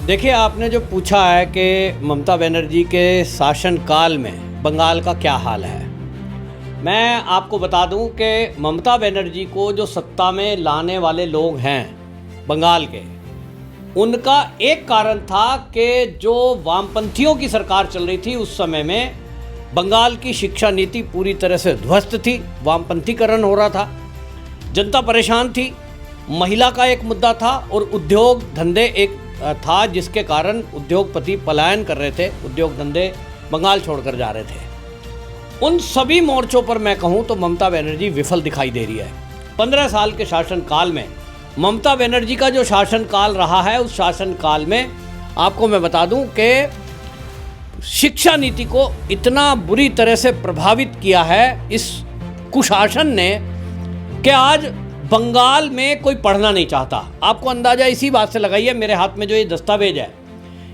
देखिए, आपने जो पूछा है कि ममता बनर्जी के शासनकाल में बंगाल का क्या हाल है, मैं आपको बता दूं कि ममता बनर्जी को जो सत्ता में लाने वाले लोग हैं बंगाल के, उनका एक कारण था कि जो वामपंथियों की सरकार चल रही थी उस समय में बंगाल की शिक्षा नीति पूरी तरह से ध्वस्त थी, वामपंथीकरण हो रहा था, जनता परेशान थी, महिला का एक मुद्दा था और उद्योग धंधे एक था जिसके कारण उद्योगपति पलायन कर रहे थे, उद्योग धंधे बंगाल छोड़कर जा रहे थे। उन सभी मोर्चों पर मैं कहूं तो ममता बनर्जी विफल दिखाई दे रही है। 15 साल के शासनकाल में ममता बनर्जी का जो शासनकाल रहा है, उस शासनकाल में आपको मैं बता दूं कि शिक्षा नीति को इतना बुरी तरह से प्रभावित किया है इस कुशासन ने कि आज बंगाल में कोई पढ़ना नहीं चाहता। आपको अंदाज़ा इसी बात से लगाइए, मेरे हाथ में जो ये दस्तावेज है,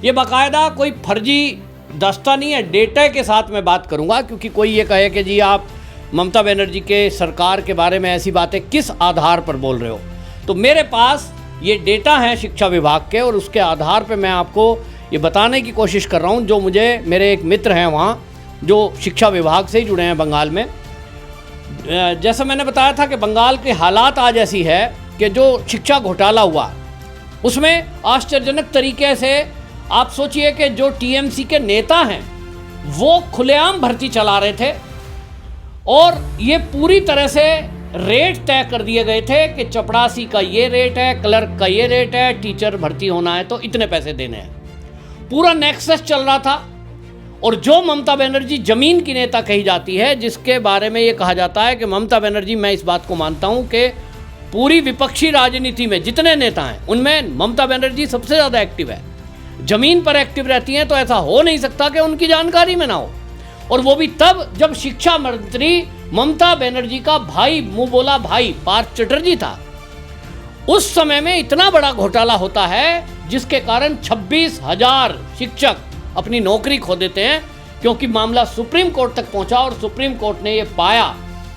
ये बाकायदा कोई फर्जी दस्ता नहीं है, डेटा के साथ मैं बात करूंगा, क्योंकि कोई ये कहे कि जी आप ममता बनर्जी के सरकार के बारे में ऐसी बातें किस आधार पर बोल रहे हो। तो मेरे पास ये डेटा है शिक्षा विभाग के और उसके आधार पर मैं आपको ये बताने की कोशिश कर रहा हूँ, जो मुझे मेरे एक मित्र हैं वहाँ जो शिक्षा विभाग से ही जुड़े हैं बंगाल में। जैसा मैंने बताया था कि बंगाल के हालात आज ऐसी है कि जो शिक्षा घोटाला हुआ उसमें आश्चर्यजनक तरीके से आप सोचिए कि जो टीएमसी के नेता हैं वो खुलेआम भर्ती चला रहे थे और ये पूरी तरह से रेट तय कर दिए गए थे कि चपरासी का ये रेट है, क्लर्क का ये रेट है, टीचर भर्ती होना है तो इतने पैसे देने हैं। पूरा नेक्सस चल रहा था। और जो ममता बनर्जी जमीन की नेता कही जाती है, जिसके बारे में ये कहा जाता है कि ममता बनर्जी, मैं इस बात को मानता हूँ कि पूरी विपक्षी राजनीति में जितने नेता हैं उनमें ममता बनर्जी सबसे ज़्यादा एक्टिव है, जमीन पर एक्टिव रहती हैं, तो ऐसा हो नहीं सकता कि उनकी जानकारी में ना हो। और वो भी तब जब शिक्षा मंत्री ममता बनर्जी का भाई, मुँह बोला भाई, पार्थ चटर्जी था। उस समय में इतना बड़ा घोटाला होता है जिसके कारण 26,000 शिक्षक अपनी नौकरी खो देते हैं, क्योंकि मामला सुप्रीम कोर्ट तक पहुंचा और सुप्रीम कोर्ट ने ये पाया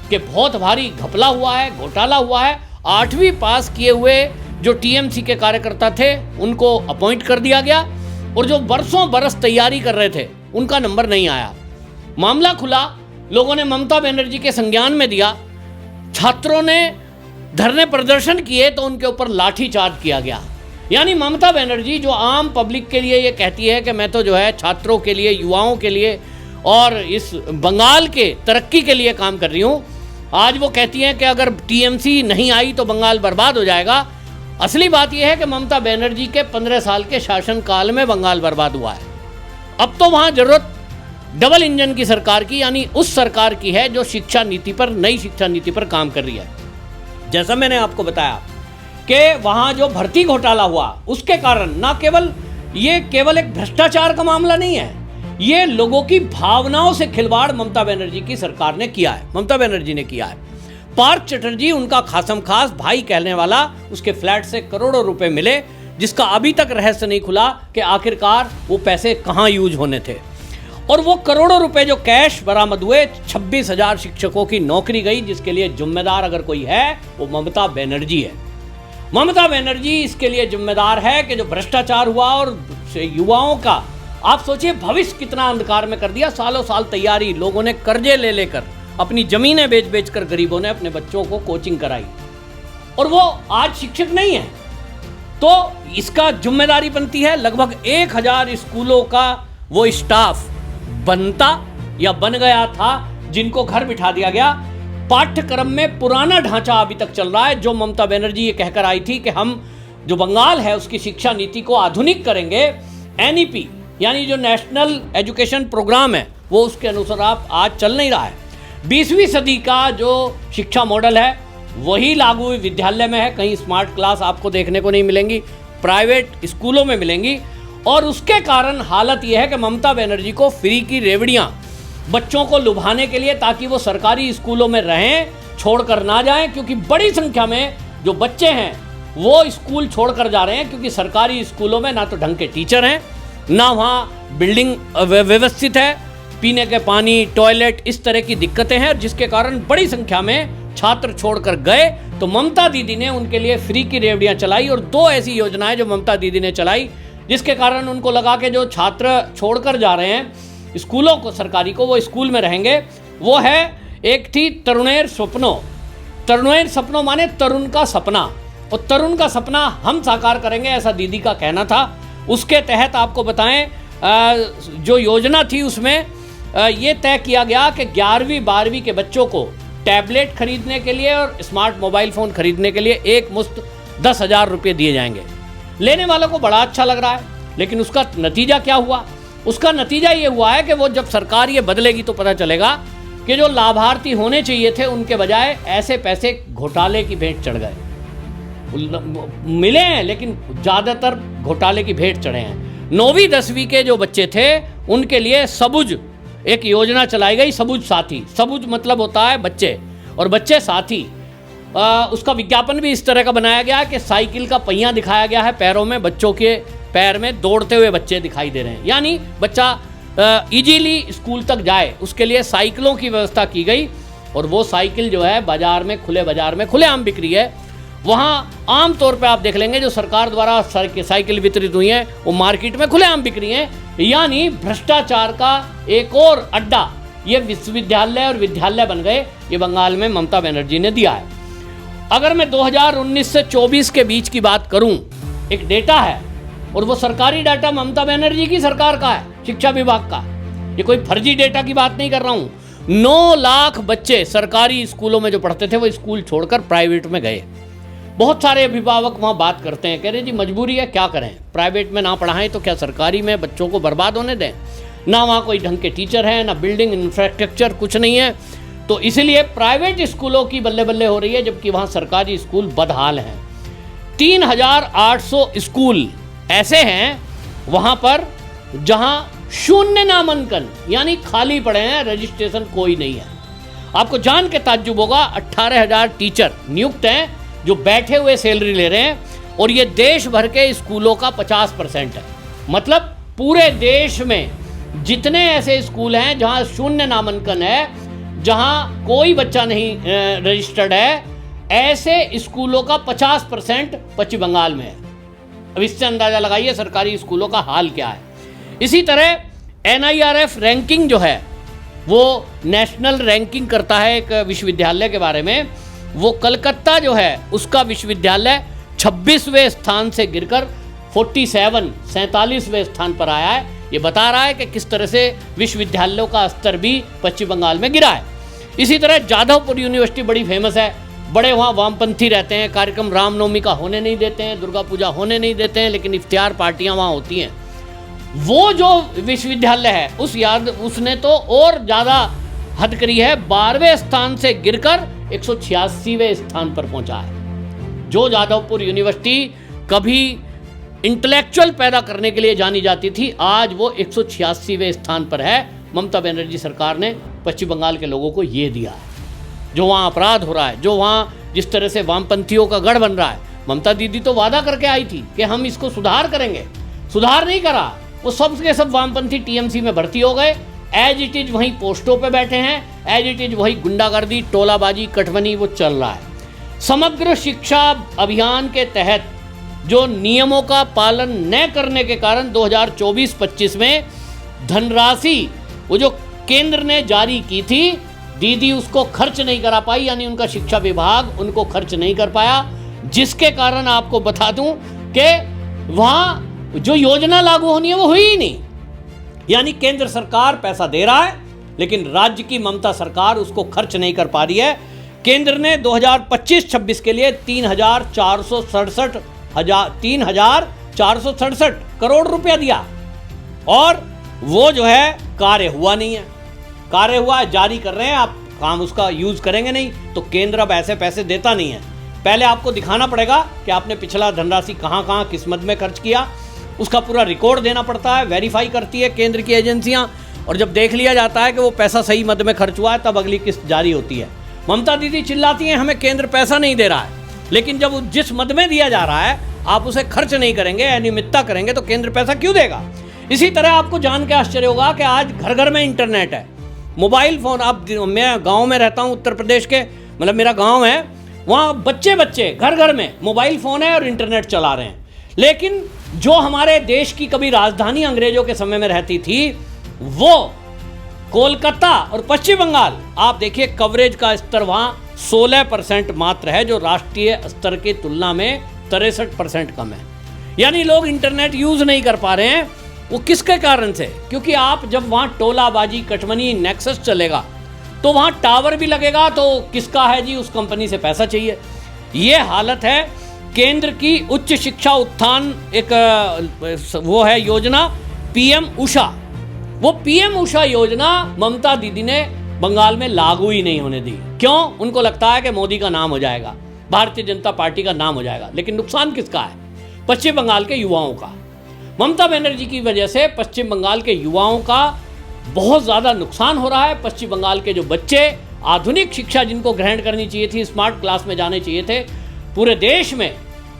कि बहुत भारी घपला हुआ है, घोटाला हुआ है। 8वीं पास किए हुए जो टीएमसी के कार्यकर्ता थे उनको अपॉइंट कर दिया गया और जो बरसों बरस तैयारी कर रहे थे उनका नंबर नहीं आया। मामला खुला, लोगों ने ममता बनर्जी के संज्ञान में दिया, छात्रों ने धरने प्रदर्शन किए तो उनके ऊपर लाठी चार्ज किया गया। यानी ममता बनर्जी जो आम पब्लिक के लिए ये कहती है कि मैं तो जो है छात्रों के लिए, युवाओं के लिए और इस बंगाल के तरक्की के लिए काम कर रही हूँ, आज वो कहती हैं कि अगर टीएमसी नहीं आई तो बंगाल बर्बाद हो जाएगा। असली बात यह है कि ममता बनर्जी के 15 साल के शासनकाल में बंगाल बर्बाद हुआ है। अब तो वहाँ जरूरत डबल इंजन की सरकार की, यानी उस सरकार की है जो शिक्षा नीति पर, नई शिक्षा नीति पर काम कर रही है। जैसा मैंने आपको बताया कि वहाँ जो भर्ती घोटाला हुआ उसके कारण न केवल ये केवल एक भ्रष्टाचार का मामला नहीं है, ये लोगों की भावनाओं से खिलवाड़ ममता बनर्जी की सरकार ने किया है, ममता बनर्जी ने किया है। पार्थ चटर्जी, उनका खासम खास भाई कहने वाला, उसके फ्लैट से करोड़ों रुपए मिले, जिसका अभी तक रहस्य नहीं खुला कि आखिरकार वो पैसे कहाँ यूज होने थे। और वो करोड़ों रुपए जो कैश बरामद हुए, 26,000 शिक्षकों की नौकरी गई, जिसके लिए जिम्मेदार अगर कोई है वो ममता बनर्जी है। ममता बनर्जी इसके लिए जिम्मेदार है कि जो भ्रष्टाचार हुआ और युवाओं का, आप सोचिए, भविष्य कितना अंधकार में कर दिया। सालों साल तैयारी, लोगों ने कर्जे ले लेकर, अपनी जमीनें बेच बेच कर गरीबों ने अपने बच्चों को कोचिंग कराई और वो आज शिक्षक नहीं है। तो इसका जिम्मेदारी बनती है लगभग 1,000 स्कूलों का वो स्टाफ बनता या बन गया था, जिनको घर बिठा दिया गया। पाठ्यक्रम में पुराना ढांचा अभी तक चल रहा है। जो ममता बनर्जी ये कहकर आई थी कि हम जो बंगाल है उसकी शिक्षा नीति को आधुनिक करेंगे, एनईपी यानी जो नेशनल एजुकेशन प्रोग्राम है वो उसके अनुसार आप आज चल नहीं रहा है। 20वीं सदी का जो शिक्षा मॉडल है वही लागू विद्यालय में है। कहीं स्मार्ट क्लास आपको देखने को नहीं मिलेंगी, प्राइवेट स्कूलों में मिलेंगी। और उसके कारण हालत यह है कि ममता बनर्जी को फ्री की रेवड़ियाँ बच्चों को लुभाने के लिए, ताकि वो सरकारी स्कूलों में रहें, छोड़कर ना जाएं, क्योंकि बड़ी संख्या में जो बच्चे हैं वो स्कूल छोड़कर जा रहे हैं, क्योंकि सरकारी स्कूलों में ना तो ढंग के टीचर हैं, ना वहाँ बिल्डिंग व्यवस्थित है, पीने के पानी, टॉयलेट, इस तरह की दिक्कतें हैं, जिसके कारण बड़ी संख्या में छात्र छोड़कर गए। तो ममता दीदी ने उनके लिए फ्री की रेवड़ियाँ चलाई और 2 ऐसी योजनाएं जो ममता दीदी ने चलाई, जिसके कारण उनको लगा कि जो छात्र छोड़कर जा रहे हैं स्कूलों को, सरकारी को, वो स्कूल में रहेंगे। वो है, एक थी तरुणेर स्वप्नो। तरुणेर सपनो माने तरुण का सपना, और तरुण का सपना हम साकार करेंगे, ऐसा दीदी का कहना था। उसके तहत आपको बताएं, जो योजना थी उसमें ये तय किया गया कि 11वीं 12वीं के बच्चों को टैबलेट खरीदने के लिए और स्मार्ट मोबाइल फ़ोन खरीदने के लिए एक मुश्त 10,000 रुपये दिए जाएंगे। लेने वालों को बड़ा अच्छा लग रहा है, लेकिन उसका नतीजा क्या हुआ? उसका नतीजा ये हुआ है कि वो जब सरकार ये बदलेगी तो पता चलेगा कि जो लाभार्थी होने चाहिए थे उनके बजाय ऐसे पैसे घोटाले की भेंट चढ़ गए। मिले हैं लेकिन ज़्यादातर घोटाले की भेंट चढ़े हैं। 9वीं 10वीं के जो बच्चे थे उनके लिए सबुज एक योजना चलाई गई, सबुज साथी। सबुज मतलब होता है बच्चे, और बच्चे साथी। उसका विज्ञापन भी इस तरह का बनाया गया कि साइकिल का पहिया दिखाया गया है पैरों में, बच्चों के पैर में दौड़ते हुए बच्चे दिखाई दे रहे हैं, यानी बच्चा इजीली स्कूल तक जाए, उसके लिए साइकिलों की व्यवस्था की गई। और वो साइकिल जो है बाजार में, खुले बाजार में खुलेआम बिक्री है। वहाँ आम तौर पे आप देख लेंगे जो सरकार द्वारा साइकिल वितरित हुई है वो मार्केट में खुलेआम बिक्री है, यानी भ्रष्टाचार का एक और अड्डा ये विश्वविद्यालय और विद्यालय बन गए। ये बंगाल में ममता बनर्जी ने दिया है। अगर मैं 2019 से 24 के बीच की बात करूं, एक डेटा है, और वो सरकारी डाटा ममता बनर्जी की सरकार का है, शिक्षा विभाग का। ये कोई फर्जी डेटा की बात नहीं कर रहा हूं। 9 लाख बच्चे सरकारी स्कूलों में जो पढ़ते थे वो स्कूल छोड़कर प्राइवेट में गए। बहुत सारे अभिभावक वहाँ बात करते हैं, कह रहे जी मजबूरी है, क्या करें, प्राइवेट में ना पढ़ाएं तो क्या सरकारी में बच्चों को बर्बाद होने दें? ना वहाँ कोई ढंग के टीचर हैं, ना बिल्डिंग इंफ्रास्ट्रक्चर, कुछ नहीं है। तो इसलिए प्राइवेट स्कूलों की बल्ले बल्ले हो रही है, जबकि वहाँ सरकारी स्कूल बदहाल हैं। 3,800 स्कूल ऐसे हैं वहाँ पर जहाँ शून्य नामांकन, यानी खाली पड़े हैं, रजिस्ट्रेशन कोई नहीं है। आपको जान के ताज्जुब होगा, 18,000 टीचर नियुक्त हैं जो बैठे हुए सैलरी ले रहे हैं, और ये देश भर के स्कूलों का 50% है। मतलब पूरे देश में जितने ऐसे स्कूल हैं जहां शून्य नामांकन है, जहां कोई बच्चा नहीं रजिस्टर्ड है, ऐसे स्कूलों का 50% पश्चिम बंगाल में है। अब इससे अंदाजा लगाइए सरकारी स्कूलों का हाल क्या है। इसी तरह NIRF रैंकिंग जो है, वो नेशनल रैंकिंग करता है एक विश्वविद्यालय के बारे में। वो कलकत्ता जो है उसका विश्वविद्यालय 26वें स्थान से गिरकर 47वें स्थान पर आया है। ये बता रहा है कि किस तरह से विश्वविद्यालयों का स्तर भी पश्चिम बंगाल में गिरा है। इसी तरह जादवपुर यूनिवर्सिटी बड़ी फेमस है, बड़े वहाँ वामपंथी रहते हैं, कार्यक्रम रामनवमी का होने नहीं देते हैं, दुर्गा पूजा होने नहीं देते हैं, लेकिन इफ्तियार पार्टियाँ वहाँ होती हैं। वो जो विश्वविद्यालय है उसने तो और ज़्यादा हद करी है, 12वें स्थान से गिरकर 186वें स्थान पर पहुंचा है। जो जादवपुर यूनिवर्सिटी कभी इंटेलेक्चुअल पैदा करने के लिए जानी जाती थी, आज वो 186वें स्थान पर है। ममता बनर्जी सरकार ने पश्चिम बंगाल के लोगों को ये दिया है। जो वहाँ अपराध हो रहा है, जो वहाँ जिस तरह से वामपंथियों का गढ़ बन रहा है, ममता दीदी तो वादा करके आई थी कि हम इसको सुधार करेंगे, सुधार नहीं करा। वो सब के सब वामपंथी TMC में भर्ती हो गए, एज इट इज वहीं पोस्टों पे बैठे हैं, एज इट इज वही गुंडागर्दी, टोलाबाजी, कटवनी वो चल रहा है। समग्र शिक्षा अभियान के तहत जो नियमों का पालन न करने के कारण 2024-25 में धनराशि वो जो केंद्र ने जारी की थी, दीदी उसको खर्च नहीं करा पाई, यानी उनका शिक्षा विभाग उनको खर्च नहीं कर पाया, जिसके कारण आपको बता दूं कि वहाँ जो योजना लागू होनी है वो हुई ही नहीं। यानी केंद्र सरकार पैसा दे रहा है, लेकिन राज्य की ममता सरकार उसको खर्च नहीं कर पा रही है। केंद्र ने 2025-26 के लिए 3,467 करोड़ रुपया दिया, और वो जो है कार्य हुआ नहीं है। कार्य हुआ है, जारी कर रहे हैं, आप काम उसका यूज करेंगे नहीं, तो केंद्र अब ऐसे पैसे देता नहीं है। पहले आपको दिखाना पड़ेगा कि आपने पिछला धनराशि कहाँ कहाँ किस मद में खर्च किया, उसका पूरा रिकॉर्ड देना पड़ता है, वेरीफाई करती है केंद्र की एजेंसियां, और जब देख लिया जाता है कि वो पैसा सही मद में खर्च हुआ है, तब अगली किस्त जारी होती है। ममता दीदी चिल्लाती हैं हमें केंद्र पैसा नहीं दे रहा है, लेकिन जब जिस मद में दिया जा रहा है आप उसे खर्च नहीं करेंगे, अनियमितता करेंगे, तो केंद्र पैसा क्यों देगा? इसी तरह आपको जान के आश्चर्य होगा कि आज घर घर में इंटरनेट है, मोबाइल फ़ोन। आप, मैं गाँव में रहता हूँ, उत्तर प्रदेश के, मतलब मेरा गाँव है, वहाँ बच्चे घर घर में मोबाइल फ़ोन है और इंटरनेट चला रहे हैं। लेकिन जो हमारे देश की कभी राजधानी अंग्रेजों के समय में रहती थी, वो कोलकाता और पश्चिम बंगाल, आप देखिए कवरेज का स्तर वहां 16% मात्र है, जो राष्ट्रीय स्तर की तुलना में 63% कम है। यानी लोग इंटरनेट यूज नहीं कर पा रहे हैं। वो किसके कारण से? क्योंकि आप जब वहां टोलाबाजी, कटमनी, नेक्सस चलेगा तो वहां टावर भी लगेगा, तो किसका है जी? उस कंपनी से पैसा चाहिए। ये हालत है। केंद्र की उच्च शिक्षा उत्थान एक वो है योजना पीएम उषा। वो पीएम उषा योजना ममता दीदी ने बंगाल में लागू ही नहीं होने दी। क्यों? उनको लगता है कि मोदी का नाम हो जाएगा, भारतीय जनता पार्टी का नाम हो जाएगा। लेकिन नुकसान किसका है? पश्चिम बंगाल के युवाओं का। ममता बनर्जी की वजह से पश्चिम बंगाल के युवाओं का बहुत ज़्यादा नुकसान हो रहा है। पश्चिम बंगाल के जो बच्चे आधुनिक शिक्षा जिनको ग्रहण करनी चाहिए थी, स्मार्ट क्लास में जाने चाहिए थे, पूरे देश में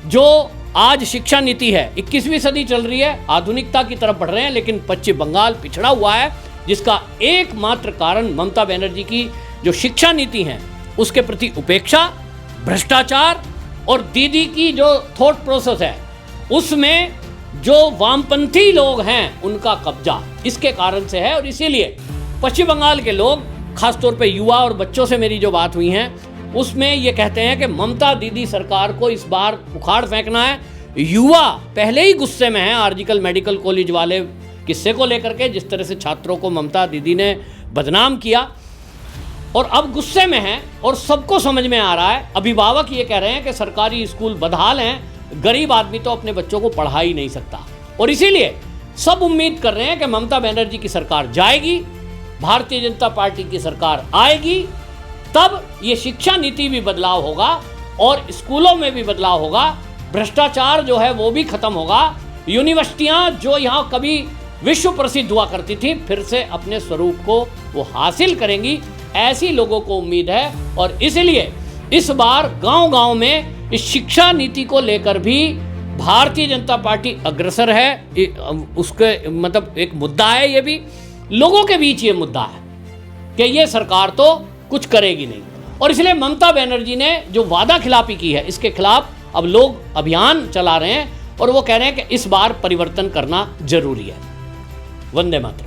जो आज शिक्षा नीति है, 21वीं सदी चल रही है, आधुनिकता की तरफ बढ़ रहे हैं, लेकिन पश्चिम बंगाल पिछड़ा हुआ है, जिसका एकमात्र कारण ममता बनर्जी की जो शिक्षा नीति है उसके प्रति उपेक्षा, भ्रष्टाचार और दीदी की जो थॉट प्रोसेस है उसमें जो वामपंथी लोग हैं उनका कब्जा, इसके कारण से है। और इसीलिए पश्चिम बंगाल के लोग, खासतौर पे युवा और बच्चों से मेरी जो बात हुई है उसमें ये कहते हैं कि ममता दीदी सरकार को इस बार उखाड़ फेंकना है। युवा पहले ही गुस्से में हैं आर्जिकल मेडिकल कॉलेज वाले किस्से को लेकर के, जिस तरह से छात्रों को ममता दीदी ने बदनाम किया, और अब गुस्से में हैं। और सबको समझ में आ रहा है, अभिभावक ये कह रहे हैं कि सरकारी स्कूल बदहाल हैं, गरीब आदमी तो अपने बच्चों को पढ़ा ही नहीं सकता। और इसीलिए सब उम्मीद कर रहे हैं कि ममता बनर्जी की सरकार जाएगी, भारतीय जनता पार्टी की सरकार आएगी, तब ये शिक्षा नीति भी बदलाव होगा और स्कूलों में भी बदलाव होगा। भ्रष्टाचार जो है वो भी खत्म होगा। यूनिवर्सिटियां जो यहाँ कभी विश्व प्रसिद्ध हुआ करती थी, फिर से अपने स्वरूप को वो हासिल करेंगी, ऐसी लोगों को उम्मीद है। और इसलिए इस बार गांव-गांव में इस शिक्षा नीति को लेकर भी भारतीय जनता पार्टी अग्रसर है। उसके मतलब एक मुद्दा है, ये भी लोगों के बीच ये मुद्दा है कि ये सरकार तो कुछ करेगी नहीं। और इसलिए ममता बनर्जी ने जो वादा खिलाफी की है, इसके खिलाफ अब लोग अभियान चला रहे हैं और वो कह रहे हैं कि इस बार परिवर्तन करना जरूरी है। वंदे मातरम।